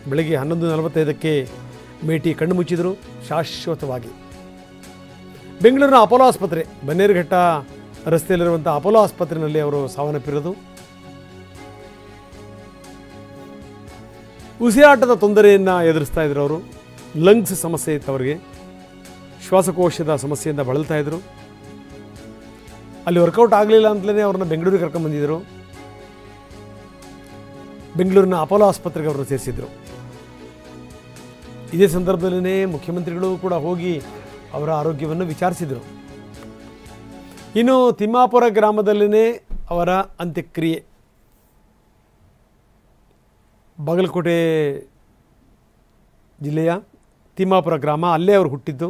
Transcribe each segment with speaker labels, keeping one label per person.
Speaker 1: ಬೆಳಗ್ಗೆ 11:45ಕ್ಕೆ ಮೇಟಿ ಕಣ್ಣು ಮುಚ್ಚಿದರು ಶಾಶ್ವತವಾಗಿ. ಬೆಂಗಳೂರಿನ ಅಪೋಲೋ ಆಸ್ಪತ್ರೆ, ಬನ್ನೇರುಘಟ್ಟ ರಸ್ತೆಯಲ್ಲಿರುವಂಥ ಅಪೋಲೋ ಆಸ್ಪತ್ರೆಯಲ್ಲಿ ಅವರು ಸಾವನ್ನಪ್ಪಿರೋದು. ಉಸಿರಾಟದ ತೊಂದರೆಯನ್ನು ಎದುರಿಸ್ತಾ ಇದ್ರು ಅವರು. ಲಂಗ್ಸ್ ಸಮಸ್ಯೆ ಇತ್ತು ಅವರಿಗೆ, ಶ್ವಾಸಕೋಶದ ಸಮಸ್ಯೆಯಿಂದ ಬಳಲ್ತಾ ಇದ್ರು. ಅಲ್ಲಿ ವರ್ಕೌಟ್ ಆಗಲಿಲ್ಲ ಅಂತಲೇ ಅವ್ರನ್ನ ಬೆಂಗಳೂರಿಗೆ ಕರ್ಕೊಂಡ್ಬಂದಿದ್ದರು. ಬೆಂಗಳೂರಿನ ಅಪೋಲೋ ಆಸ್ಪತ್ರೆಗೆ ಅವರನ್ನು ಸೇರಿಸಿದ್ರು. ಇದೇ ಸಂದರ್ಭದಲ್ಲೇ ಮುಖ್ಯಮಂತ್ರಿಗಳು ಕೂಡ ಹೋಗಿ ಅವರ ಆರೋಗ್ಯವನ್ನು ವಿಚಾರಿಸಿದರು. ಇನ್ನು ತಿಮ್ಮಾಪುರ ಗ್ರಾಮದಲ್ಲೇ ಅವರ ಅಂತ್ಯಕ್ರಿಯೆ. ಬಾಗಲಕೋಟೆ ಜಿಲ್ಲೆಯ ತಿಮ್ಮಾಪುರ ಗ್ರಾಮ, ಅಲ್ಲೇ ಅವರು ಹುಟ್ಟಿದ್ದು,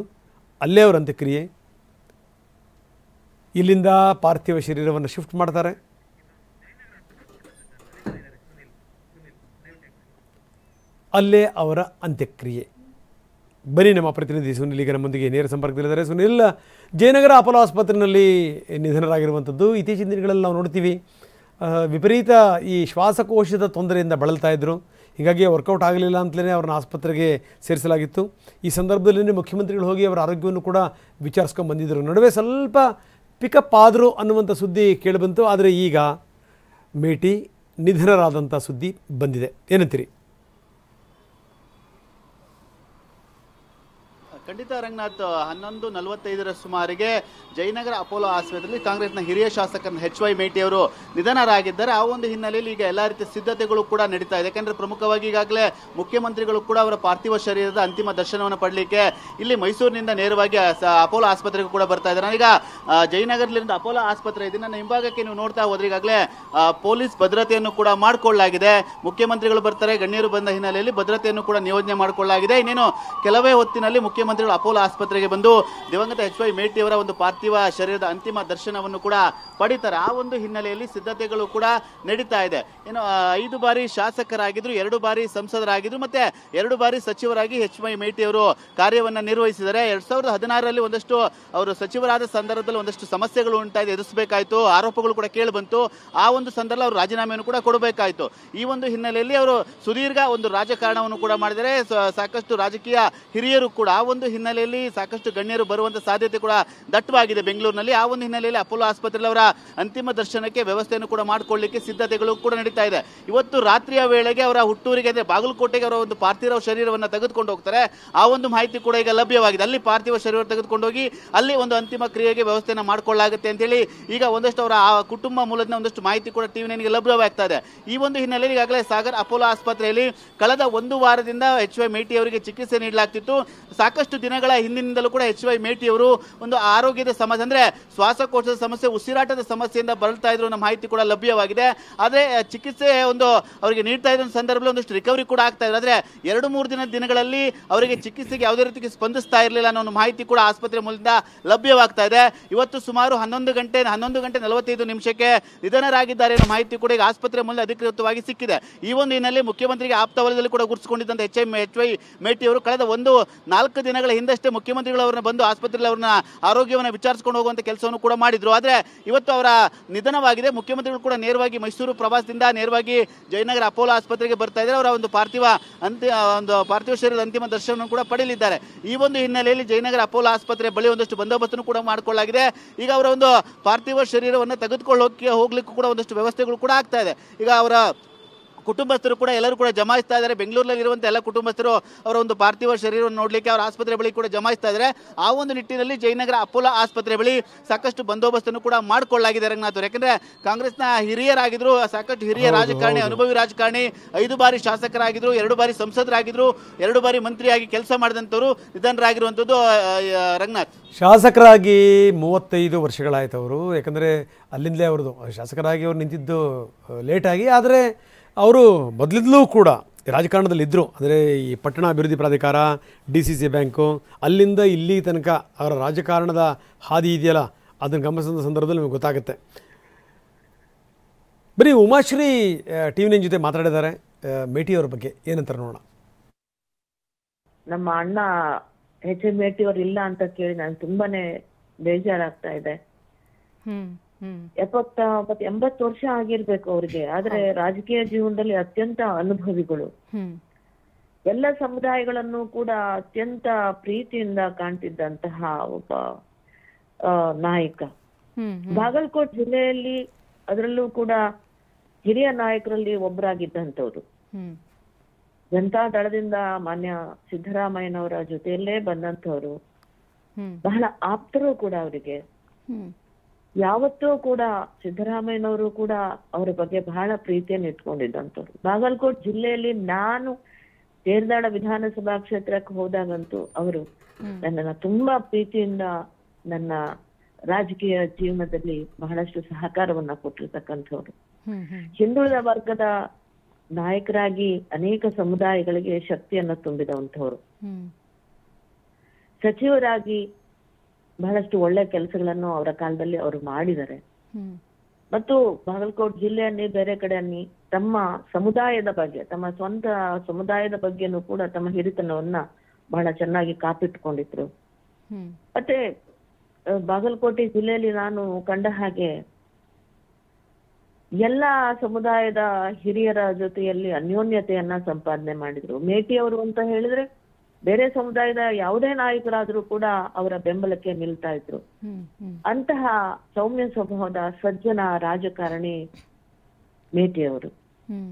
Speaker 1: ಅಲ್ಲೇ ಅವರ ಅಂತ್ಯಕ್ರಿಯೆ. ಇಲ್ಲಿಂದ ಪಾರ್ಥಿವ ಶರೀರವನ್ನು ಶಿಫ್ಟ್ ಮಾಡ್ತಾರೆ. ಅಲ್ಲೇ ಅವರ ಅಂತ್ಯಕ್ರಿಯೆ. ಬನ್ನಿ, ನಮ್ಮ ಪ್ರತಿನಿಧಿ ಸುನಿಲ್ ಈಗ ನಮ್ಮೊಂದಿಗೆ ನೇರ ಸಂಪರ್ಕದಲ್ಲಿದ್ದಾರೆ. ಸುನಿಲ್, ಜಯನಗರ ಅಪೋಲೋ ಆಸ್ಪತ್ರೆಯಲ್ಲಿ ನಿಧನರಾಗಿರುವಂಥದ್ದು. ಇತ್ತೀಚಿನ ದಿನಗಳಲ್ಲಿ ನಾವು ನೋಡ್ತೀವಿ, ವಿಪರೀತ ಈ ಶ್ವಾಸಕೋಶದ ತೊಂದರೆಯಿಂದ ಬಳಲ್ತಾ ಇದ್ದರು. ಹೀಗಾಗಿ ವರ್ಕೌಟ್ ಆಗಲಿಲ್ಲ ಅಂತಲೇ ಅವ್ರನ್ನ ಆಸ್ಪತ್ರೆಗೆ ಸೇರಿಸಲಾಗಿತ್ತು. ಈ ಸಂದರ್ಭದಲ್ಲಿ ಮುಖ್ಯಮಂತ್ರಿಗಳು ಹೋಗಿ ಅವರ ಆರೋಗ್ಯವನ್ನು ಕೂಡ ವಿಚಾರಿಸ್ಕೊಂಡು ಬಂದಿದ್ದರು. ನಡುವೆ ಸ್ವಲ್ಪ ಪಿಕಪ್ ಆದರು ಅನ್ನುವಂಥ ಸುದ್ದಿ ಕೇಳಿಬಂತು. ಆದರೆ ಈಗ ಮೇಟಿ ನಿಧನರಾದಂಥ ಸುದ್ದಿ ಬಂದಿದೆ. ಏನಂತೀರಿ?
Speaker 2: ಖಂಡಿತ ರಂಗನಾಥ್, 11:45 ಸುಮಾರಿಗೆ ಜಯನಗರ ಅಪೋಲೋ ಆಸ್ಪತ್ರೆಯಲ್ಲಿ ಕಾಂಗ್ರೆಸ್ನ ಹಿರಿಯ ಶಾಸಕ HY ಮೇಟಿ ಅವರು ನಿಧನರಾಗಿದ್ದಾರೆ. ಆ ಒಂದು ಹಿನ್ನೆಲೆಯಲ್ಲಿ ಈಗ ಎಲ್ಲ ರೀತಿಯ ಸಿದ್ಧತೆಗಳು ಕೂಡ ನಡೀತಾ ಇದೆ. ಯಾಕಂದ್ರೆ ಪ್ರಮುಖವಾಗಿ ಈಗಾಗಲೇ ಮುಖ್ಯಮಂತ್ರಿಗಳು ಕೂಡ ಅವರ ಪಾರ್ಥಿವ ಶರೀರದ ಅಂತಿಮ ದರ್ಶನವನ್ನು ಪಡಲಿಕ್ಕೆ ಇಲ್ಲಿ ಮೈಸೂರಿನಿಂದ ನೇರವಾಗಿ ಅಪೋಲೋ ಆಸ್ಪತ್ರೆಗೂ ಕೂಡ ಬರ್ತಾ ಇದ್ದಾರೆ. ಈಗ ಜಯನಗರದಿಂದ ಅಪೋಲೋ ಆಸ್ಪತ್ರೆ ಇದೆ. ನನ್ನ ಹಿಂಭಾಗಕ್ಕೆ ನೀವು ನೋಡ್ತಾ ಹೋದ್ರೆ ಈಗಾಗಲೇ ಪೊಲೀಸ್ ಭದ್ರತೆಯನ್ನು ಕೂಡ ಮಾಡಿಕೊಳ್ಳಲಾಗಿದೆ. ಮುಖ್ಯಮಂತ್ರಿಗಳು ಬರ್ತಾರೆ, ಗಣ್ಯರು ಬಂದ ಹಿನ್ನೆಲೆಯಲ್ಲಿ ಭದ್ರತೆಯನ್ನು ಕೂಡ ನಿಯೋಜನೆ ಮಾಡಿಕೊಳ್ಳಲಾಗಿದೆ. ಇನ್ನೇನು ಕೆಲವೇ ಹೊತ್ತಿನಲ್ಲಿ ಮುಖ್ಯಮಂತ್ರಿಗಳು ಅಪೋಲೋ ಆಸ್ಪತ್ರೆಗೆ ಬಂದು ದಿವಂಗತ HY ಮೇಟಿ ಅವರ ಒಂದು ಪಾರ್ಥಿವ ಶರೀರದ ಅಂತಿಮ ದರ್ಶನವನ್ನು ಕೂಡ ಪಡಿತಾರೆ. ಆ ಒಂದು ಹಿನ್ನೆಲೆಯಲ್ಲಿ ಸಿದ್ಧತೆಗಳು ಕೂಡ ನಡೀತಾ ಇದೆ. ಏನು 5 ಬಾರಿ ಶಾಸಕರಾಗಿದ್ರು, 2 ಬಾರಿ ಸಂಸದರಾಗಿದ್ರು, ಮತ್ತೆ 2 ಬಾರಿ ಸಚಿವರಾಗಿ HY ಮೇಟಿ ಅವರು ಕಾರ್ಯವನ್ನು ನಿರ್ವಹಿಸಿದ್ದಾರೆ. 2016ರಲ್ಲಿ ಒಂದಷ್ಟು ಅವರು ಸಚಿವರಾದ ಸಂದರ್ಭದಲ್ಲಿ ಒಂದಷ್ಟು ಸಮಸ್ಯೆಗಳು ಉಂಟಾಗಿದೆ, ಎದುರಿಸಬೇಕಾಯಿತು, ಆರೋಪಗಳು ಕೂಡ ಕೇಳಿ ಬಂತು. ಆ ಒಂದು ಸಂದರ್ಭದಲ್ಲಿ ಅವರು ರಾಜೀನಾಮೆಯನ್ನು ಕೂಡ ಕೊಡಬೇಕಾಯಿತು. ಈ ಒಂದು ಹಿನ್ನೆಲೆಯಲ್ಲಿ ಅವರು ಸುದೀರ್ಘ ಒಂದು ರಾಜಕಾರಣವನ್ನು ಕೂಡ ಮಾಡಿದರೆ ಸಾಕಷ್ಟು ರಾಜಕೀಯ ಹಿರಿಯರು ಕೂಡ ಆ ಒಂದು ಹಿನ್ನೆಲೆಯಲ್ಲಿ ಸಾಕಷ್ಟು ಗಣ್ಯರು ಬರುವಂತ ಸಾಧ್ಯತೆ ಕೂಡ ದಟ್ಟವಾಗಿದೆ ಬೆಂಗಳೂರಿನಲ್ಲಿ. ಆ ಒಂದು ಹಿನ್ನೆಲೆಯಲ್ಲಿ ಅಪೋಲೋ ಆಸ್ಪತ್ರೆಯಲ್ಲಿ ಅವರ ಅಂತಿಮ ದರ್ಶನಕ್ಕೆ ವ್ಯವಸ್ಥೆಯನ್ನು ಕೂಡ ಮಾಡಿಕೊಳ್ಳಲಿಕ್ಕೆ ಸಿದ್ಧತೆಗಳು ಕೂಡ ನಡೀತಾ ಇದೆ. ಇವತ್ತು ರಾತ್ರಿಯ ವೇಳೆಗೆ ಅವರ ಹುಟ್ಟೂರಿಗೆ ಅಂದ್ರೆ ಬಾಗಲಕೋಟೆಗೆ ಅವರ ಒಂದು ಪಾರ್ಥಿವ ಶರೀರವನ್ನು ತೆಗೆದುಕೊಂಡು ಹೋಗ್ತಾರೆ. ಆ ಒಂದು ಮಾಹಿತಿ ಕೂಡ ಈಗ ಲಭ್ಯವಾಗಿದೆ. ಅಲ್ಲಿ ಪಾರ್ಥಿವ ಶರೀರ ತೆಗೆದುಕೊಂಡು ಹೋಗಿ ಅಲ್ಲಿ ಒಂದು ಅಂತಿಮ ಕ್ರಿಯೆಗೆ ವ್ಯವಸ್ಥೆಯನ್ನು ಮಾಡಿಕೊಳ್ಳಲಾಗುತ್ತೆ ಅಂತೇಳಿ ಈಗ ಒಂದಷ್ಟು ಅವರ ಆ ಕುಟುಂಬ ಮೂಲದ ಒಂದಷ್ಟು ಮಾಹಿತಿ ಕೂಡ ಟಿವಿ ನೈನ್ಗೆ ಲಭ್ಯವಾಗ್ತಾ ಇದೆ. ಈ ಒಂದು ಹಿನ್ನೆಲೆಯಲ್ಲಿ ಈಗಾಗಲೇ ಸಾಗರ್ ಅಪೋಲೋ ಆಸ್ಪತ್ರೆಯಲ್ಲಿ ಕಳೆದ 1 ವಾರದಿಂದ HY ಮೇಟಿ ಅವರಿಗೆ ಚಿಕಿತ್ಸೆ ನೀಡಲಾಗ್ತಿತ್ತು. ಸಾಕಷ್ಟು ದಿನಗಳ ಹಿಂದಿನಿಂದಲೂ ಕೂಡ HY ಮೇಟಿ ಅವರು ಒಂದು ಆರೋಗ್ಯದ ಸಮಸ್ಯೆ ಅಂದ್ರೆ ಶ್ವಾಸಕೋಶದ ಸಮಸ್ಯೆ, ಉಸಿರಾಟದ ಸಮಸ್ಯೆಯಿಂದ ಬಳಲ್ತಾ ಇದ್ರು ಅನ್ನೋ ಮಾಹಿತಿ ಕೂಡ ಲಭ್ಯವಾಗಿದೆ. ಆದರೆ ಚಿಕಿತ್ಸೆ ಒಂದು ಅವರಿಗೆ ನೀಡ್ತಾ ಇದ್ದ ಸಂದರ್ಭದಲ್ಲಿ ಒಂದಷ್ಟು ರಿಕವರಿ ಕೂಡ ಆಗ್ತಾ ಇದ್ರು. ಆದರೆ 2-3 ದಿನಗಳಲ್ಲಿ ಅವರಿಗೆ ಚಿಕಿತ್ಸೆಗೆ ಯಾವುದೇ ರೀತಿಗೆ ಸ್ಪಂದಿಸ್ತಾ ಇರಲಿಲ್ಲ ಅನ್ನೋ ಮಾಹಿತಿ ಕೂಡ ಆಸ್ಪತ್ರೆ ಮೂಲದಿಂದ ಲಭ್ಯವಾಗ್ತಾ ಇದೆ. ಇವತ್ತು ಸುಮಾರು 11 ಗಂಟೆ 45 ನಿಮಿಷಕ್ಕೆ ನಿಧನರಾಗಿದ್ದಾರೆ ಅನ್ನೋ ಮಾಹಿತಿ ಕೂಡ ಈಗ ಆಸ್ಪತ್ರೆ ಮೂಲಕ ಅಧಿಕೃತವಾಗಿ ಸಿಕ್ಕಿದೆ. ಈ ಒಂದು ಹಿನ್ನೆಲೆ ಮುಖ್ಯಮಂತ್ರಿಗೆ ಆಪ್ತ ವಲಯದಲ್ಲಿ ಕೂಡ ಗುರುತಿಸಿಕೊಂಡಿದ್ದಂತ HY ಮೇಟಿ ಅವರು ಕಳೆದ 4 ದಿನಗಳ ಹಿಂದಷ್ಟೇ ಮುಖ್ಯಮಂತ್ರಿಗಳು ಅವರನ್ನ ಬಂದು ಆಸ್ಪತ್ರೆಯಲ್ಲಿ ಅವ್ರನ್ನ ಆರೋಗ್ಯವನ್ನು ವಿಚಾರಿಸಿಕೊಂಡು ಹೋಗುವಂತ ಕೆಲಸವನ್ನು ಕೂಡ ಮಾಡಿದ್ರು. ಆದರೆ ಇವತ್ತು ಅವರ ನಿಧನವಾಗಿದೆ. ಮುಖ್ಯಮಂತ್ರಿಗಳು ಕೂಡ ನೇರವಾಗಿ ಮೈಸೂರು ಪ್ರವಾಸದಿಂದ ನೇರವಾಗಿ ಜಯನಗರ ಅಪೋಲೋ ಆಸ್ಪತ್ರೆಗೆ ಬರ್ತಾ ಇದ್ದಾರೆ. ಅವರ ಒಂದು ಪಾರ್ಥಿವ ಶರೀರದ ಅಂತಿಮ ದರ್ಶನವನ್ನು ಕೂಡ ಪಡೆಯಲಿದ್ದಾರೆ. ಈ ಒಂದು ಹಿನ್ನೆಲೆಯಲ್ಲಿ ಜಯನಗರ ಅಪೋಲೋ ಆಸ್ಪತ್ರೆ ಬಳಿ ಒಂದಷ್ಟು ಬಂದೋಬಸ್ತನ್ನು ಕೂಡ ಮಾಡಿಕೊಳ್ಳಲಾಗಿದೆ. ಈಗ ಅವರ ಒಂದು ಪಾರ್ಥಿವ ಶರೀರವನ್ನು ತೆಗೆದುಕೊಳ್ಳೋಕೆ ಹೋಗ್ಲಿಕ್ಕೂ ಕೂಡ ಒಂದಷ್ಟು ವ್ಯವಸ್ಥೆಗಳು ಕೂಡ ಆಗ್ತಾ ಇದೆ. ಈಗ ಅವರ ಕುಟುಂಬಸ್ಥರು ಕೂಡ ಎಲ್ಲರೂ ಕೂಡ ಜಮಾಯಿಸ್ತಾ ಇದ್ದಾರೆ. ಬೆಂಗಳೂರಲ್ಲಿ ಇರುವಂಥ ಎಲ್ಲ ಕುಟುಂಬಸ್ಥರು ಅವರ ಒಂದು ಪಾರ್ಥಿವ ಶರೀರವನ್ನು ನೋಡಲಿಕ್ಕೆ ಅವರ ಆಸ್ಪತ್ರೆ ಬಳಿ ಕೂಡ ಜಮಾಯಿಸ್ತಾ ಇದ್ದಾರೆ. ಆ ಒಂದು ನಿಟ್ಟಿನಲ್ಲಿ ಜಯನಗರ ಅಪೋಲೋ ಆಸ್ಪತ್ರೆ ಬಳಿ ಸಾಕಷ್ಟು ಬಂದೋಬಸ್ತನ್ನು ಕೂಡ ಮಾಡಿಕೊಳ್ಳಲಾಗಿದೆ ರಂಗನಾಥ್. ಯಾಕಂದ್ರೆ ಕಾಂಗ್ರೆಸ್ನ ಹಿರಿಯರಾಗಿದ್ರು, ಸಾಕಷ್ಟು ಹಿರಿಯ ರಾಜಕಾರಣಿ, ಅನುಭವಿ ರಾಜಕಾರಣಿ, 5 ಬಾರಿ ಶಾಸಕರಾಗಿದ್ರು, 2 ಬಾರಿ ಸಂಸದರಾಗಿದ್ರು, 2 ಬಾರಿ ಮಂತ್ರಿಯಾಗಿ ಕೆಲಸ ಮಾಡಿದಂಥವ್ರು ನಿಧನರಾಗಿರುವಂಥದ್ದು ರಂಗನಾಥ್.
Speaker 1: ಶಾಸಕರಾಗಿ 35 ವರ್ಷಗಳಾಯ್ತು ಅವರು. ಯಾಕಂದರೆ ಅಲ್ಲಿಂದಲೇ ಅವ್ರದ್ದು ಶಾಸಕರಾಗಿ ಅವ್ರು ನಿಂತಿದ್ದು ಲೇಟಾಗಿ. ಆದರೆ ಅವರು ಮೊದಲಿಂದಲೂ ಕೂಡ ರಾಜಕಾರಣದಲ್ಲಿದ್ದರು. ಅಂದರೆ ಈ ಪಟ್ಟಣ ಅಭಿವೃದ್ಧಿ ಪ್ರಾಧಿಕಾರ, DCC ಬ್ಯಾಂಕು, ಅಲ್ಲಿಂದ ಇಲ್ಲಿ ತನಕ ಅವರ ರಾಜಕಾರಣದ ಹಾದಿ ಇದೆಯಲ್ಲ, ಅದನ್ನು ಗಮನಿಸಿದ ಸಂದರ್ಭದಲ್ಲಿ ನಮಗೆ ಗೊತ್ತಾಗುತ್ತೆ. ಬರೀ ಉಮಾಶ್ರೀ ಟಿವಿ ನೈನ್ ಜೊತೆ ಮಾತಾಡಿದ್ದಾರೆ. ಮೇಟಿಯವರ ಬಗ್ಗೆ ಏನಂತಾರೆ ನೋಡೋಣ.
Speaker 3: ನಮ್ಮ ಅಣ್ಣ HY ಮೇಟಿ ಅವರು ಇಲ್ಲ ಅಂತ ಕೇಳಿ ನಾನು ತುಂಬಾನೇ ಬೇಜಾರಾಗ್ತಾ ಇದೆ. 70-80 ವರ್ಷ ಆಗಿರ್ಬೇಕು ಅವ್ರಿಗೆ. ಆದ್ರೆ ರಾಜಕೀಯ ಜೀವನದಲ್ಲಿ ಅತ್ಯಂತ ಅನುಭವಿಗಳು. ಎಲ್ಲ ಸಮುದಾಯಗಳನ್ನು ಕೂಡ ಅತ್ಯಂತ ಪ್ರೀತಿಯಿಂದ ಕಾಣ್ತಿದ್ದಂತಹ ಒಬ್ಬ ನಾಯಕ. ಬಾಗಲಕೋಟ್ ಜಿಲ್ಲೆಯಲ್ಲಿ ಅದರಲ್ಲೂ ಕೂಡ ಹಿರಿಯ ನಾಯಕರಲ್ಲಿ ಒಬ್ಬರಾಗಿದ್ದಂಥವ್ರು. ಜನತಾ ದಳದಿಂದ ಮಾನ್ಯ ಸಿದ್ದರಾಮಯ್ಯನವರ ಜೊತೆಯಲ್ಲೇ ಬಂದಂಥವ್ರು, ಬಹಳ ಆಪ್ತರು ಕೂಡ ಅವರಿಗೆ. ಯಾವತ್ತೂ ಕೂಡ ಸಿದ್ದರಾಮಯ್ಯನವರು ಕೂಡ ಅವರ ಬಗ್ಗೆ ಬಹಳ ಪ್ರೀತಿಯನ್ನು ಇಟ್ಕೊಂಡಿದ್ದಂಥವ್ರು. ಬಾಗಲಕೋಟ್ ಜಿಲ್ಲೆಯಲ್ಲಿ ನಾನು ತೇರದಾಳ ವಿಧಾನಸಭಾ ಕ್ಷೇತ್ರಕ್ಕೆ ಹೋದಾಗಂತೂ ಅವರು ನನ್ನನ್ನ ತುಂಬಾ ಪ್ರೀತಿಯಿಂದ ನನ್ನ ರಾಜಕೀಯ ಜೀವನದಲ್ಲಿ ಬಹಳಷ್ಟು ಸಹಕಾರವನ್ನ ಕೊಟ್ಟಿರ್ತಕ್ಕಂಥವ್ರು. ಹಿಂದುಳಿದ ವರ್ಗದ ನಾಯಕರಾಗಿ ಅನೇಕ ಸಮುದಾಯಗಳಿಗೆ ಶಕ್ತಿಯನ್ನ ತುಂಬಿದಂಥವ್ರು. ಸಚಿವರಾಗಿ ಬಹಳಷ್ಟು ಒಳ್ಳೆ ಕೆಲಸಗಳನ್ನು ಅವರ ಕಾಲದಲ್ಲಿ ಅವರು ಮಾಡಿದ್ದಾರೆ. ಮತ್ತು ಬಾಗಲಕೋಟ್ ಜಿಲ್ಲೆಯನ್ನೇ ಬೇರೆ ಕಡೆ ಅನ್ನಿ ತಮ್ಮ ಸಮುದಾಯದ ಬಗ್ಗೆ, ತಮ್ಮ ಸ್ವಂತ ಸಮುದಾಯದ ಬಗ್ಗೆನೂ ಕೂಡ ತಮ್ಮ ಹಿರಿತನವನ್ನ ಬಹಳ ಚೆನ್ನಾಗಿ ಕಾಪಿಟ್ಕೊಂಡಿದ್ರು. ಮತ್ತೆ ಬಾಗಲಕೋಟೆ ಜಿಲ್ಲೆಯಲ್ಲಿ ನಾನು ಕಂಡ ಹಾಗೆ ಎಲ್ಲಾ ಸಮುದಾಯದ ಹಿರಿಯರ ಜೊತೆಯಲ್ಲಿ ಅನ್ಯೋನ್ಯತೆಯನ್ನ ಸಂಪಾದನೆ ಮಾಡಿದ್ರು. ಮೇಟಿ ಅವರು ಅಂತ ಹೇಳಿದ್ರೆ ಬೇರೆ ಸಮುದಾಯದ ಯಾವುದೇ ನಾಯಕರಾದ್ರೂ ಕೂಡ ಅವರ ಬೆಂಬಲಕ್ಕೆ ನಿಲ್ತಾ ಇದ್ರು. ಅಂತಹ ಸೌಮ್ಯ ಸ್ವಭಾವದ ಸಜ್ಜನ ರಾಜಕಾರಣಿ ಮೇಟಿ ಅವರು.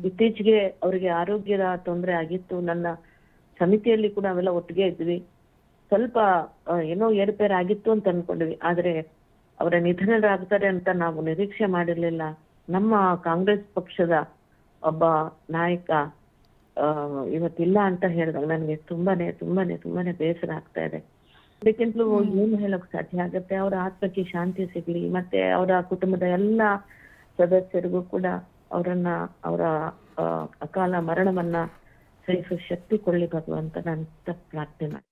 Speaker 3: ಇತ್ತೀಚೆಗೆ ಅವರಿಗೆ ಆರೋಗ್ಯದ ತೊಂದರೆ ಆಗಿತ್ತು. ನನ್ನ ಸಮಿತಿಯಲ್ಲಿ ಕೂಡ ಅವೆಲ್ಲ ಒಟ್ಟಿಗೆ ಇದ್ವಿ. ಸ್ವಲ್ಪ ಏನೋ ಏರುಪೇರು ಆಗಿತ್ತು ಅಂತ ಅನ್ಕೊಂಡ್ವಿ. ಆದ್ರೆ ಅವರ ನಿಧನರಾಗ್ತಾರೆ ಅಂತ ನಾವು ನಿರೀಕ್ಷೆ ಮಾಡಿರ್ಲಿಲ್ಲ. ನಮ್ಮ ಕಾಂಗ್ರೆಸ್ ಪಕ್ಷದ ಒಬ್ಬ ನಾಯಕ ಇವತ್ತಿಲ್ಲ ಅಂತ ಹೇಳಿದಾಗ ನನಗೆ ತುಂಬಾನೇ ತುಂಬಾನೇ ತುಂಬಾನೇ ಬೇಸರ ಆಗ್ತಾ ಇದೆ. ಅದಕ್ಕಿಂತಲೂ ಏನು ಹೇಳಕ್ ಸಾಧ್ಯ ಆಗತ್ತೆ. ಅವರ ಆತ್ಮಕ್ಕೆ ಶಾಂತಿ ಸಿಗ್ಲಿ, ಮತ್ತೆ ಅವರ ಕುಟುಂಬದ ಎಲ್ಲಾ ಸದಸ್ಯರಿಗೂ ಕೂಡ ಅವರನ್ನ ಅವರ ಅಕಾಲ ಮರಣವನ್ನ ಸಹಿಸುವ ಶಕ್ತಿ ಕೊಡ್ಲಿ ಭಗವಂತ ನಾನು ಪ್ರಾರ್ಥನೆ ಮಾಡಿ.